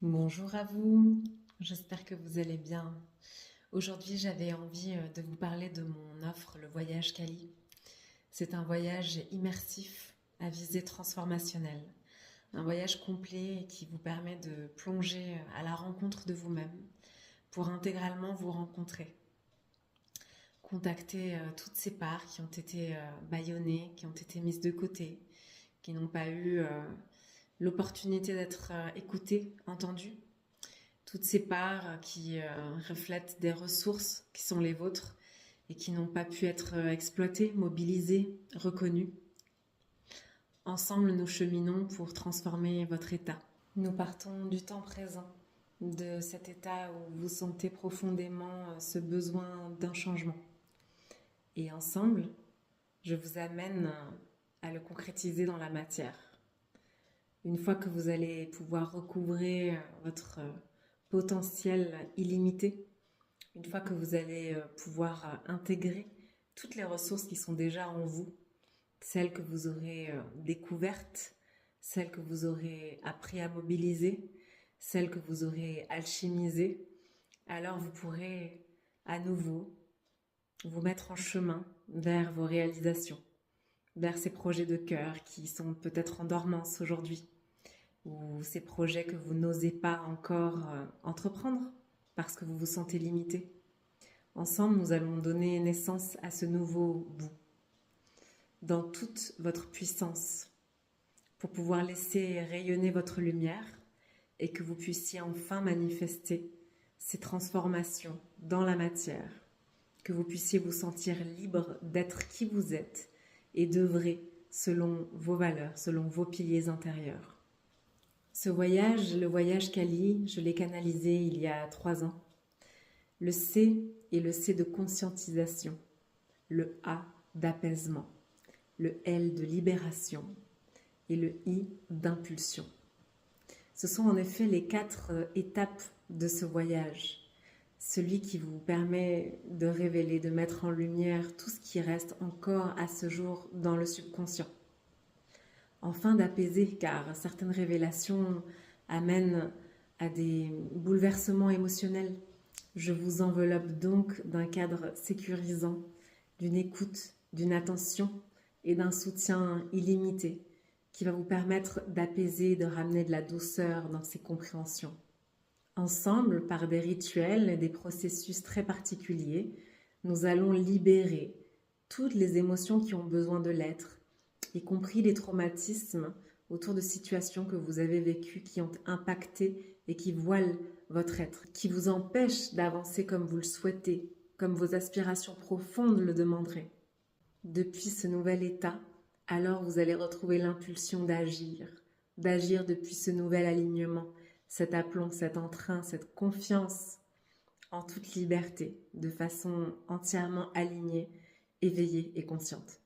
Bonjour à vous, j'espère que vous allez bien. Aujourd'hui, j'avais envie de vous parler de mon offre, le voyage Cali. C'est un voyage immersif à visée transformationnelle, un voyage complet qui vous permet de plonger à la rencontre de vous-même pour intégralement vous rencontrer. Contacter toutes ces parts qui ont été bâillonnées, qui ont été mises de côté, qui n'ont pas eu l'opportunité d'être écoutées, entendues. Toutes ces parts qui reflètent des ressources qui sont les vôtres et qui n'ont pas pu être exploitées, mobilisées, reconnues. Ensemble, nous cheminons pour transformer votre état. Nous partons du temps présent, de cet état où vous sentez profondément ce besoin d'un changement. Et ensemble, je vous amène à le concrétiser dans la matière. Une fois que vous allez pouvoir recouvrer votre potentiel illimité, une fois que vous allez pouvoir intégrer toutes les ressources qui sont déjà en vous, celles que vous aurez découvertes, celles que vous aurez appris à mobiliser, celles que vous aurez alchimisées, alors vous pourrez à nouveau vous mettre en chemin vers vos réalisations, vers ces projets de cœur qui sont peut-être en dormance aujourd'hui, ou ces projets que vous n'osez pas encore entreprendre parce que vous vous sentez limité. Ensemble, nous allons donner naissance à ce nouveau vous, dans toute votre puissance, pour pouvoir laisser rayonner votre lumière et que vous puissiez enfin manifester ces transformations dans la matière, que vous puissiez vous sentir libre d'être qui vous êtes et d'œuvrer selon vos valeurs, selon vos piliers intérieurs. Ce voyage, le voyage Cali, je l'ai canalisé il y a 3 ans. Le C est le C de conscientisation, le A d'apaisement, le L de libération et le I d'impulsion. Ce sont en effet les 4 étapes de ce voyage. Celui qui vous permet de révéler, de mettre en lumière tout ce qui reste encore à ce jour dans le subconscient. Enfin d'apaiser, car certaines révélations amènent à des bouleversements émotionnels. Je vous enveloppe donc d'un cadre sécurisant, d'une écoute, d'une attention et d'un soutien illimité qui va vous permettre d'apaiser et de ramener de la douceur dans ces compréhensions. Ensemble, par des rituels et des processus très particuliers, nous allons libérer toutes les émotions qui ont besoin de l'être, y compris les traumatismes autour de situations que vous avez vécues qui ont impacté et qui voilent votre être, qui vous empêchent d'avancer comme vous le souhaitez, comme vos aspirations profondes le demanderaient. Depuis ce nouvel état, alors vous allez retrouver l'impulsion d'agir depuis ce nouvel alignement, cet aplomb, cet entrain, cette confiance en toute liberté, de façon entièrement alignée, éveillée et consciente.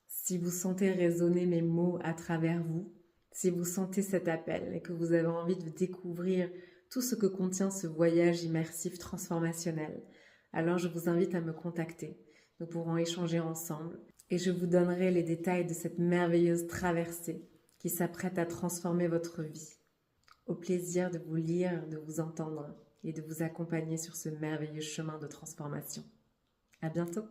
Si vous sentez résonner mes mots à travers vous, si vous sentez cet appel et que vous avez envie de découvrir tout ce que contient ce voyage immersif transformationnel, alors je vous invite à me contacter. Nous pourrons échanger ensemble et je vous donnerai les détails de cette merveilleuse traversée qui s'apprête à transformer votre vie. Au plaisir de vous lire, de vous entendre et de vous accompagner sur ce merveilleux chemin de transformation. À bientôt!